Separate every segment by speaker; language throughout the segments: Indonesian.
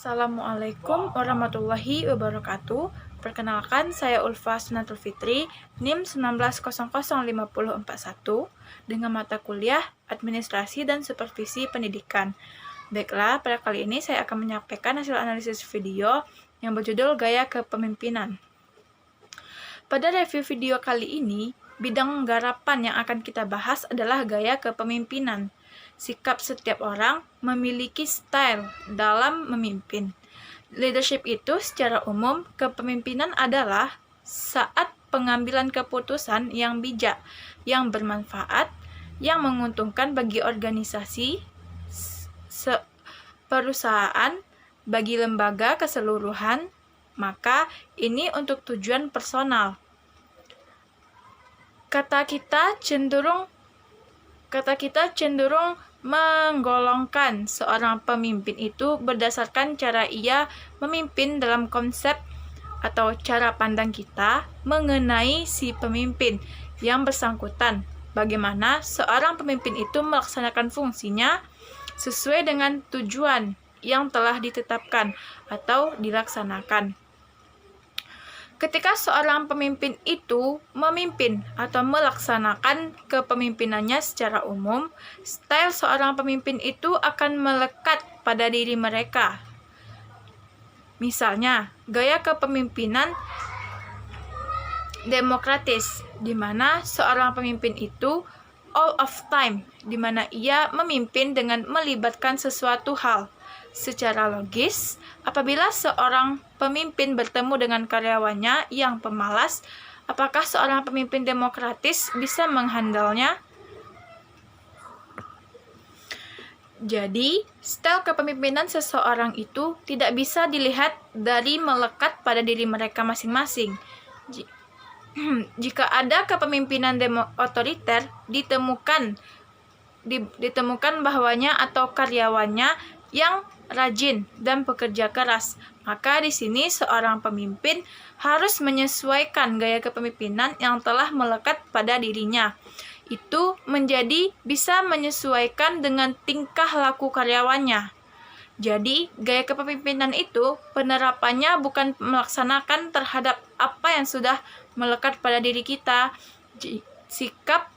Speaker 1: Assalamualaikum warahmatullahi wabarakatuh. Perkenalkan, saya Ulfa Sunatul Fitri, NIM 19005041, dengan mata kuliah Administrasi dan Supervisi Pendidikan. Baiklah, pada kali ini saya akan menyampaikan hasil analisis video yang berjudul Gaya Kepemimpinan. Pada review video kali ini, bidang garapan yang akan kita bahas adalah gaya kepemimpinan. Sikap setiap orang memiliki style dalam memimpin. Leadership itu secara umum, kepemimpinan adalah saat pengambilan keputusan yang bijak, yang bermanfaat, yang menguntungkan bagi organisasi, perusahaan, bagi lembaga keseluruhan, maka ini untuk tujuan personal. Kata kita cenderung menggolongkan seorang pemimpin itu berdasarkan cara ia memimpin dalam konsep atau cara pandang kita mengenai si pemimpin yang bersangkutan. Bagaimana seorang pemimpin itu melaksanakan fungsinya sesuai dengan tujuan yang telah ditetapkan atau dilaksanakan. Ketika seorang pemimpin itu memimpin atau melaksanakan kepemimpinannya secara umum, style seorang pemimpin itu akan melekat pada diri mereka. Misalnya, gaya kepemimpinan demokratis, di mana seorang pemimpin itu all of time, di mana ia memimpin dengan melibatkan sesuatu hal secara logis. Apabila seorang pemimpin bertemu dengan karyawannya yang pemalas, apakah seorang pemimpin demokratis bisa menghandalnya? Jadi, style kepemimpinan seseorang itu tidak bisa dilihat dari melekat pada diri mereka masing-masing. Jika ada kepemimpinan otoriter ditemukan bahwanya atau karyawannya yang rajin dan pekerja keras, maka di sini seorang pemimpin harus menyesuaikan gaya kepemimpinan yang telah melekat pada dirinya. Itu bisa menyesuaikan dengan tingkah laku karyawannya. Jadi, gaya kepemimpinan itu penerapannya bukan melaksanakan terhadap apa yang sudah melekat pada diri kita. Sikap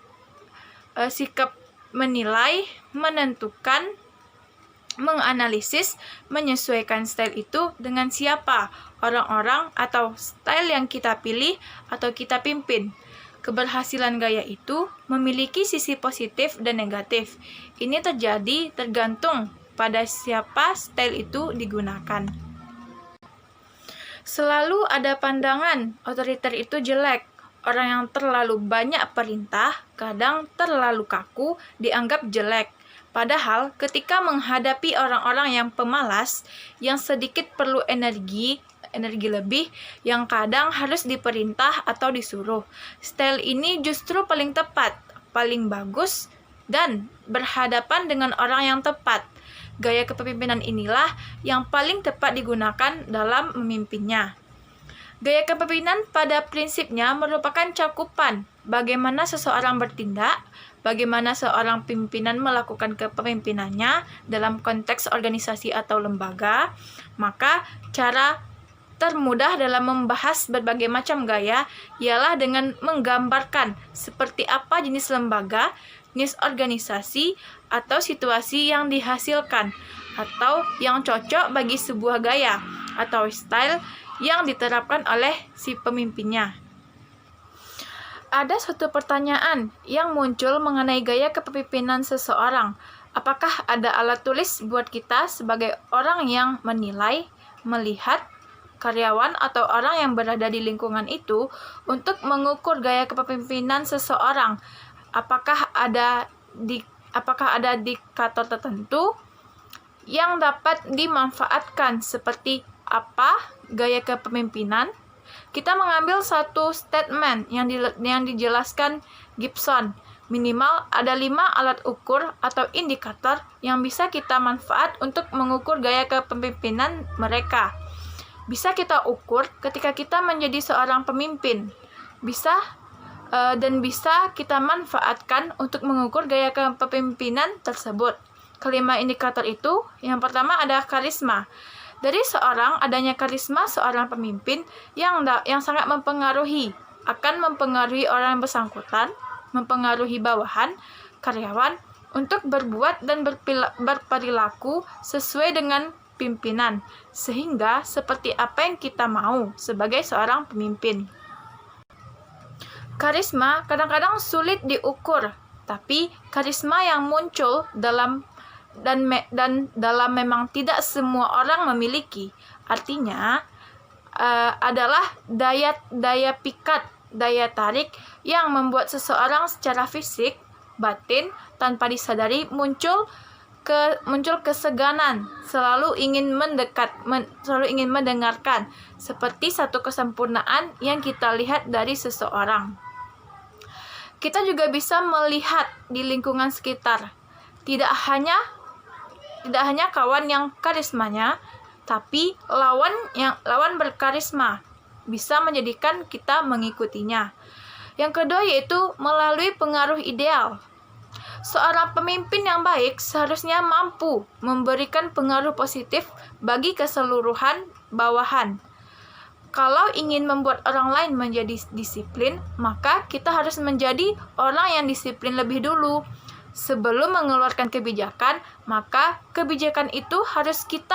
Speaker 1: menilai, menentukan, menganalisis, menyesuaikan style itu dengan siapa, orang-orang atau style yang kita pilih atau kita pimpin. Keberhasilan gaya itu memiliki sisi positif dan negatif. Ini tergantung pada siapa style itu digunakan. Selalu ada pandangan otoriter itu jelek. Orang yang terlalu banyak perintah, kadang terlalu kaku, dianggap jelek. Padahal ketika menghadapi orang-orang yang pemalas, yang sedikit perlu energi lebih, yang kadang harus diperintah atau disuruh, style ini justru paling tepat, paling bagus, dan berhadapan dengan orang yang tepat. Gaya kepemimpinan inilah yang paling tepat digunakan dalam memimpinnya. Gaya kepemimpinan pada prinsipnya merupakan cakupan bagaimana seseorang bertindak, bagaimana seorang pimpinan melakukan kepemimpinannya dalam konteks organisasi atau lembaga. Maka cara termudah dalam membahas berbagai macam gaya ialah dengan menggambarkan seperti apa jenis lembaga, jenis organisasi, atau situasi yang dihasilkan atau yang cocok bagi sebuah gaya atau style yang diterapkan oleh si pemimpinnya. Ada suatu pertanyaan yang muncul mengenai gaya kepemimpinan seseorang. Apakah ada alat tulis buat kita sebagai orang yang menilai, melihat karyawan atau orang yang berada di lingkungan itu untuk mengukur gaya kepemimpinan seseorang? Apakah ada indikator tertentu yang dapat dimanfaatkan seperti apa gaya kepemimpinan? Kita mengambil satu statement yang dijelaskan Gibson. Minimal ada 5 alat ukur atau indikator yang bisa kita manfaat untuk mengukur gaya kepemimpinan mereka. Bisa kita ukur ketika kita menjadi seorang pemimpin. Bisa kita manfaatkan untuk mengukur gaya kepemimpinan tersebut. Kelima indikator itu, yang pertama ada karisma. Dari adanya karisma seorang pemimpin yang sangat akan mempengaruhi orang yang bersangkutan, mempengaruhi bawahan, karyawan, untuk berbuat dan berperilaku sesuai dengan pimpinan, sehingga seperti apa yang kita mau sebagai seorang pemimpin. Karisma kadang-kadang sulit diukur, tapi karisma yang muncul dalam memang tidak semua orang memiliki. Artinya adalah daya pikat, daya tarik yang membuat seseorang secara fisik, batin, tanpa disadari muncul keseganan, selalu ingin mendengarkan, seperti satu kesempurnaan yang kita lihat dari seseorang. Kita juga bisa melihat di lingkungan sekitar, tidak hanya kawan yang karismanya, tapi lawan berkarisma bisa menjadikan kita mengikutinya. Yang kedua yaitu melalui pengaruh ideal. Seorang pemimpin yang baik seharusnya mampu memberikan pengaruh positif bagi keseluruhan bawahan. Kalau ingin membuat orang lain menjadi disiplin, maka kita harus menjadi orang yang disiplin lebih dulu. Sebelum mengeluarkan kebijakan, maka kebijakan itu harus kita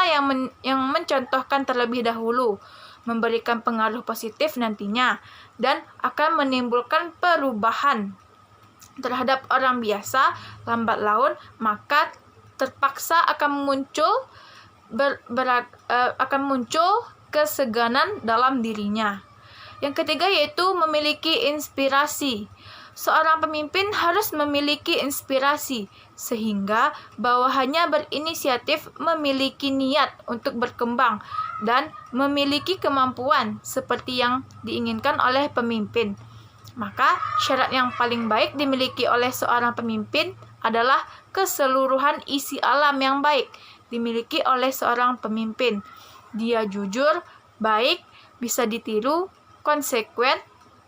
Speaker 1: yang mencontohkan terlebih dahulu, memberikan pengaruh positif nantinya, dan akan menimbulkan perubahan terhadap orang biasa. Lambat laun, maka terpaksa akan muncul keseganan dalam dirinya. Yang ketiga yaitu memiliki inspirasi. Seorang pemimpin harus memiliki inspirasi, sehingga bawahannya berinisiatif, memiliki niat untuk berkembang, dan memiliki kemampuan seperti yang diinginkan oleh pemimpin. Maka, syarat yang paling baik dimiliki oleh seorang pemimpin adalah keseluruhan isi alam yang baik dimiliki oleh seorang pemimpin. Dia jujur, baik, bisa ditiru, konsekuen,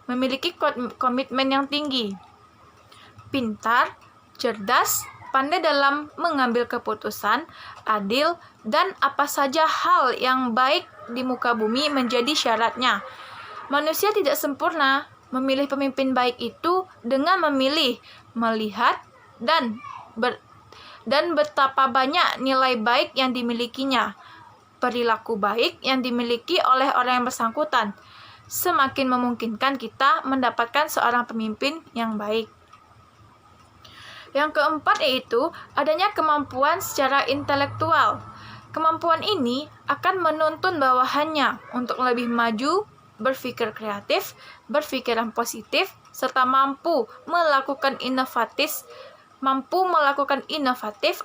Speaker 1: memiliki komitmen yang tinggi, pintar, cerdas, pandai dalam mengambil keputusan, adil, dan apa saja hal yang baik di muka bumi menjadi syaratnya. Manusia tidak sempurna. Memilih pemimpin baik itu dengan memilih, melihat, dan betapa banyak nilai baik yang dimilikinya, perilaku baik yang dimiliki oleh orang yang bersangkutan, semakin memungkinkan kita mendapatkan seorang pemimpin yang baik. Yang keempat yaitu adanya kemampuan secara intelektual. Kemampuan ini akan menuntun bawahannya untuk lebih maju, berpikir kreatif, berpikiran positif, serta mampu melakukan inovatif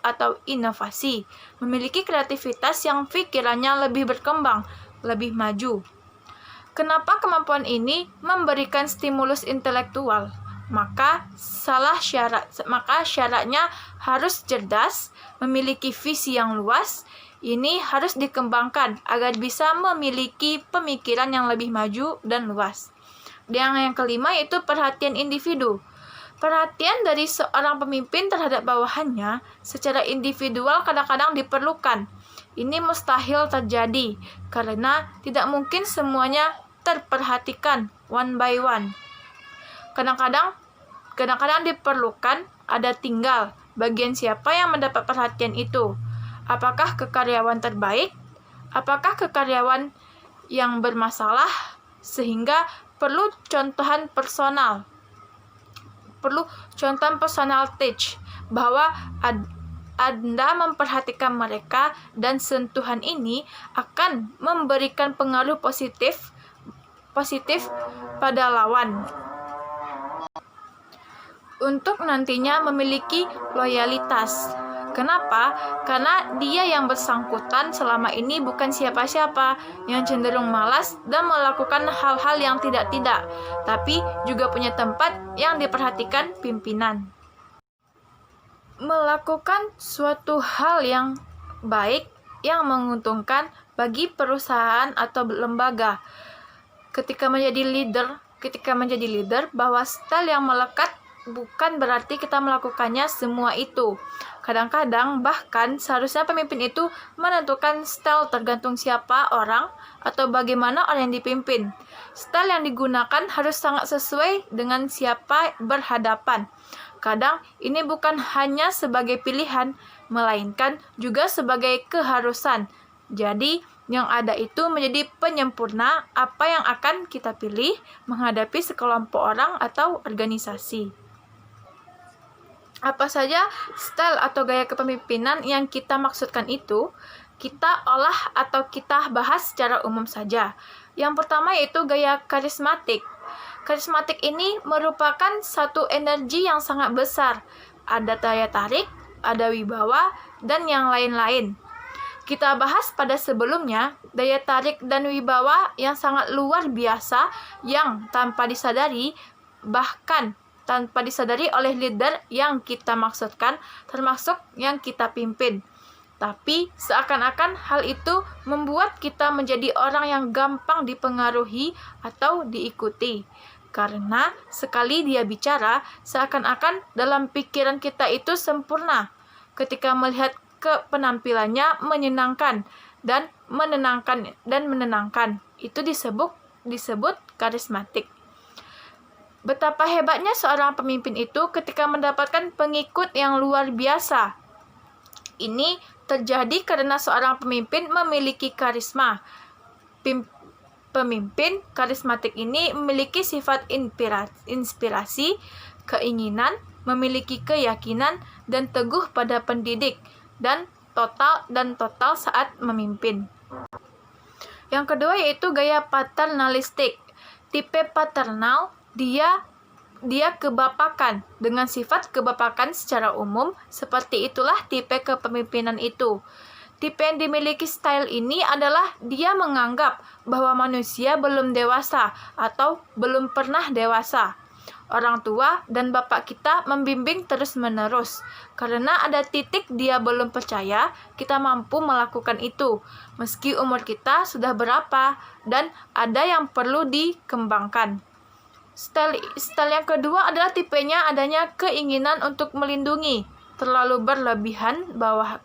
Speaker 1: atau inovasi, memiliki kreativitas yang pikirannya lebih berkembang, lebih maju. Kenapa kemampuan ini memberikan stimulus intelektual? Maka syaratnya harus cerdas, memiliki visi yang luas. Ini harus dikembangkan agar bisa memiliki pemikiran yang lebih maju dan luas. Dan yang kelima yaitu perhatian individu. Perhatian dari seorang pemimpin terhadap bawahannya secara individual kadang-kadang diperlukan. Ini mustahil terjadi karena tidak mungkin semuanya terperhatikan one by one. Kadang-kadang diperlukan ada tinggal bagian siapa yang mendapat perhatian itu. Apakah ke karyawan terbaik? Apakah ke karyawan yang bermasalah? Sehingga perlu contohan personal touch, bahwa Anda memperhatikan mereka dan sentuhan ini akan memberikan pengaruh positif pada lawan untuk nantinya memiliki loyalitas. Kenapa? Karena dia yang bersangkutan selama ini bukan siapa-siapa, yang cenderung malas dan melakukan hal-hal yang tidak-tidak, tapi juga punya tempat yang diperhatikan pimpinan. Melakukan suatu hal yang baik, yang menguntungkan bagi perusahaan atau lembaga. Ketika menjadi leader, bahwa style yang melekat bukan berarti kita melakukannya semua itu. Kadang-kadang bahkan seharusnya pemimpin itu menentukan style tergantung siapa orang atau bagaimana orang yang dipimpin. Style yang digunakan harus sangat sesuai dengan siapa berhadapan. Kadang ini bukan hanya sebagai pilihan, melainkan juga sebagai keharusan. Jadi, yang ada itu menjadi penyempurna apa yang akan kita pilih menghadapi sekelompok orang atau organisasi. Apa saja style atau gaya kepemimpinan yang kita maksudkan itu, kita olah atau kita bahas secara umum saja. Yang pertama yaitu gaya karismatik. Karismatik ini merupakan satu energi yang sangat besar. Ada daya tarik, ada wibawa, dan yang lain-lain. Kita bahas pada sebelumnya, daya tarik dan wibawa yang sangat luar biasa yang tanpa disadari, bahkan tanpa disadari oleh leader yang kita maksudkan, termasuk yang kita pimpin. Tapi seakan-akan hal itu membuat kita menjadi orang yang gampang dipengaruhi atau diikuti. Karena sekali dia bicara, seakan-akan dalam pikiran kita itu sempurna. Ketika melihat penampilannya menyenangkan dan menenangkan. Itu disebut karismatik. Betapa hebatnya seorang pemimpin itu ketika mendapatkan pengikut yang luar biasa. Ini terjadi karena seorang pemimpin memiliki karisma. Pemimpin karismatik ini memiliki sifat inspirasi, keinginan, memiliki keyakinan, dan teguh pada pendidik, dan total saat memimpin. Yang kedua yaitu gaya paternalistik. Tipe paternal, dia kebapakan dengan sifat kebapakan secara umum, seperti itulah tipe kepemimpinan itu. Tipe yang dimiliki style ini adalah dia menganggap bahwa manusia belum dewasa atau belum pernah dewasa. Orang tua dan bapak kita membimbing terus-menerus. Karena ada titik dia belum percaya kita mampu melakukan itu, meski umur kita sudah berapa dan ada yang perlu dikembangkan. Style yang kedua adalah tipenya adanya keinginan untuk melindungi, terlalu berlebihan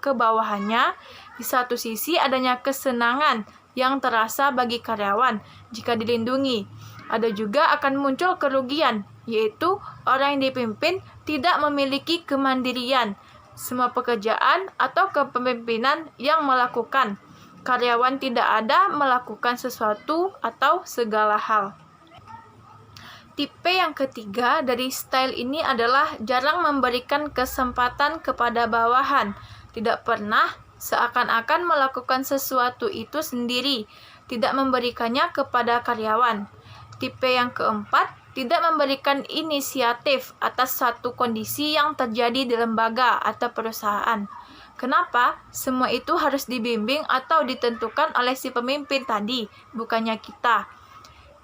Speaker 1: ke bawahannya. Di satu sisi adanya kesenangan yang terasa bagi karyawan jika dilindungi. Ada juga akan muncul kerugian, yaitu orang yang dipimpin tidak memiliki kemandirian. Semua pekerjaan atau kepemimpinan yang melakukan, karyawan tidak ada melakukan sesuatu atau segala hal. Tipe yang ketiga dari style ini adalah jarang memberikan kesempatan kepada bawahan, tidak pernah seakan-akan melakukan sesuatu itu sendiri, tidak memberikannya kepada karyawan. Tipe yang keempat, tidak memberikan inisiatif atas satu kondisi yang terjadi di lembaga atau perusahaan. Kenapa? Semua itu harus dibimbing atau ditentukan oleh si pemimpin tadi, bukannya kita.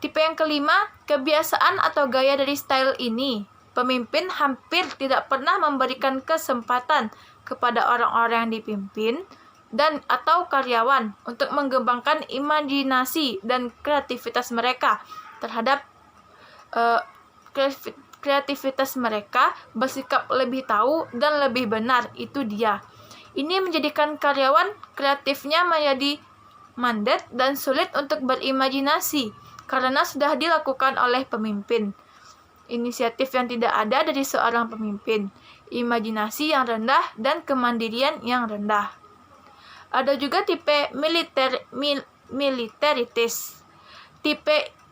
Speaker 1: Tipe yang kelima, kebiasaan atau gaya dari style ini. Pemimpin hampir tidak pernah memberikan kesempatan kepada orang-orang yang dipimpin dan atau karyawan untuk mengembangkan imajinasi dan kreativitas mereka terhadap kreativitas mereka, bersikap lebih tahu dan lebih benar, itu dia. Ini menjadikan karyawan kreatifnya menjadi mandat dan sulit untuk berimajinasi karena sudah dilakukan oleh pemimpin. Inisiatif yang tidak ada dari seorang pemimpin, imajinasi yang rendah dan kemandirian yang rendah. Ada juga tipe militaritis.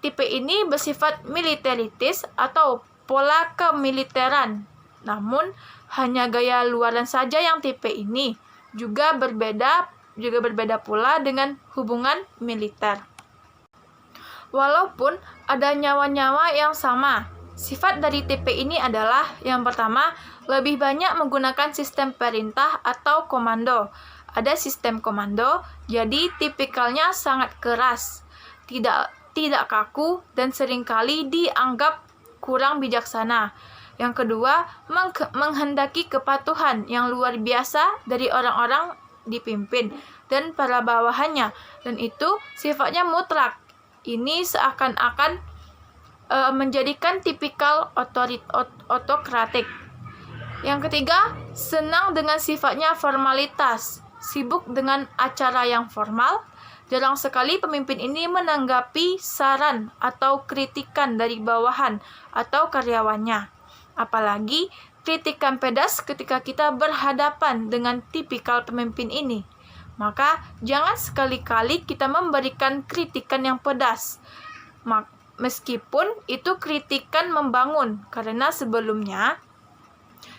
Speaker 1: Tipe ini bersifat militaritis atau pola kemiliteran. Namun, hanya gaya luaran saja yang tipe ini. Juga berbeda pula dengan hubungan militer. Walaupun ada nyawa-nyawa yang sama, sifat dari tipe ini adalah yang pertama, lebih banyak menggunakan sistem perintah atau komando. Ada sistem komando, jadi tipikalnya sangat keras, tidak kaku, dan seringkali dianggap kurang bijaksana. Yang kedua, menghendaki kepatuhan yang luar biasa dari orang-orang dipimpin dan para bawahannya, dan itu sifatnya mutlak. Ini seakan-akan menjadikan tipikal otokratik. Yang ketiga, senang dengan sifatnya formalitas, sibuk dengan acara yang formal. Jarang sekali pemimpin ini menanggapi saran atau kritikan dari bawahan atau karyawannya. Apalagi kritikan pedas ketika kita berhadapan dengan tipikal pemimpin ini. Maka jangan sekali-kali kita memberikan kritikan yang pedas. Meskipun itu kritikan membangun, karena sebelumnya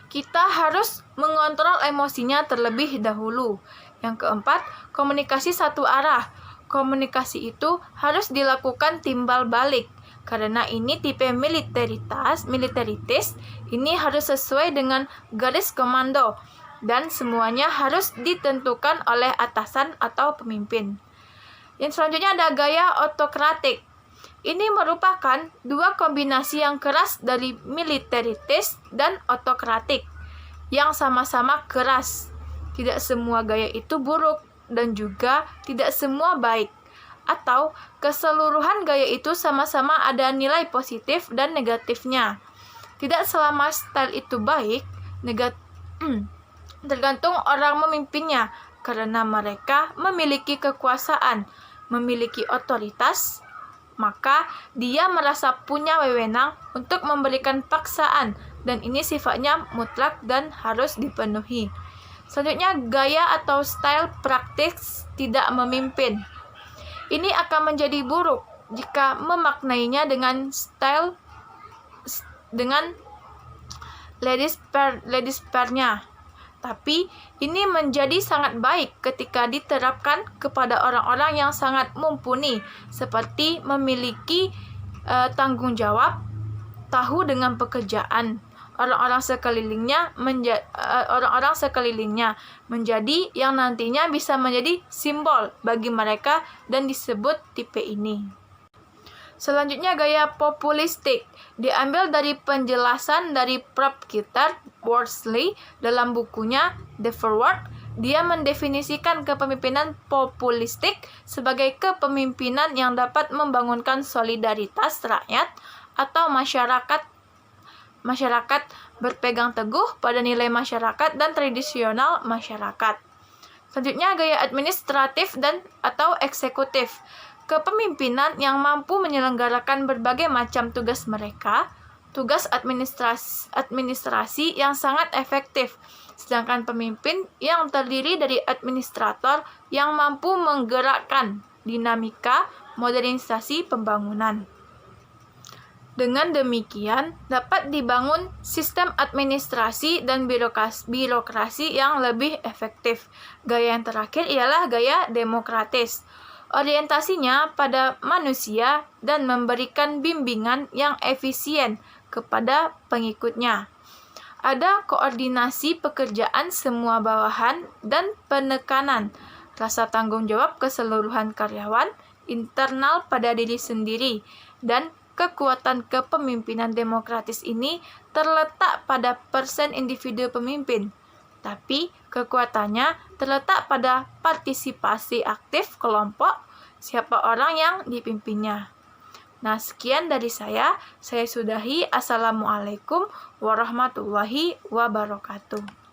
Speaker 1: kita harus mengontrol emosinya terlebih dahulu. Yang keempat, komunikasi satu arah. Komunikasi itu harus dilakukan timbal balik. Karena ini tipe militaritis, ini harus sesuai dengan garis komando. Dan semuanya harus ditentukan oleh atasan atau pemimpin. Yang selanjutnya ada gaya otokratik. Ini merupakan dua kombinasi yang keras dari militaritis dan otokratik yang sama-sama keras. Tidak semua gaya itu buruk dan juga tidak semua baik. Atau keseluruhan gaya itu sama-sama ada nilai positif dan negatifnya. Tidak selama style itu baik, tergantung orang memimpinnya karena mereka memiliki kekuasaan, memiliki otoritas, maka dia merasa punya wewenang untuk memberikan paksaan dan ini sifatnya mutlak dan harus dipenuhi. Selanjutnya, gaya atau style praktis tidak memimpin. Ini akan menjadi buruk jika memaknainya dengan style dengan ladies pair-nya. Tapi ini menjadi sangat baik ketika diterapkan kepada orang-orang yang sangat mumpuni, seperti memiliki tanggung jawab, tahu dengan pekerjaan orang-orang sekelilingnya menjadi yang nantinya bisa menjadi simbol bagi mereka dan disebut tipe ini. Selanjutnya, gaya populistik diambil dari penjelasan dari Prof. Peter Worsley dalam bukunya The Forward. Dia mendefinisikan kepemimpinan populistik sebagai kepemimpinan yang dapat membangunkan solidaritas rakyat atau masyarakat berpegang teguh pada nilai masyarakat dan tradisional masyarakat. Selanjutnya, gaya administratif atau eksekutif. Kepemimpinan yang mampu menyelenggarakan berbagai macam tugas mereka, tugas administrasi yang sangat efektif, sedangkan pemimpin yang terdiri dari administrator yang mampu menggerakkan dinamika modernisasi pembangunan. Dengan demikian, dapat dibangun sistem administrasi dan birokrasi yang lebih efektif. Gaya yang terakhir ialah gaya demokratis. Orientasinya pada manusia dan memberikan bimbingan yang efisien kepada pengikutnya. Ada koordinasi pekerjaan semua bawahan dan penekanan, rasa tanggung jawab keseluruhan karyawan, internal pada diri sendiri, dan kekuatan kepemimpinan demokratis ini terletak pada persen individu pemimpin. Tapi kekuatannya terletak pada partisipasi aktif kelompok siapa orang yang dipimpinnya. Nah, sekian dari saya sudahi. Assalamualaikum warahmatullahi wabarakatuh.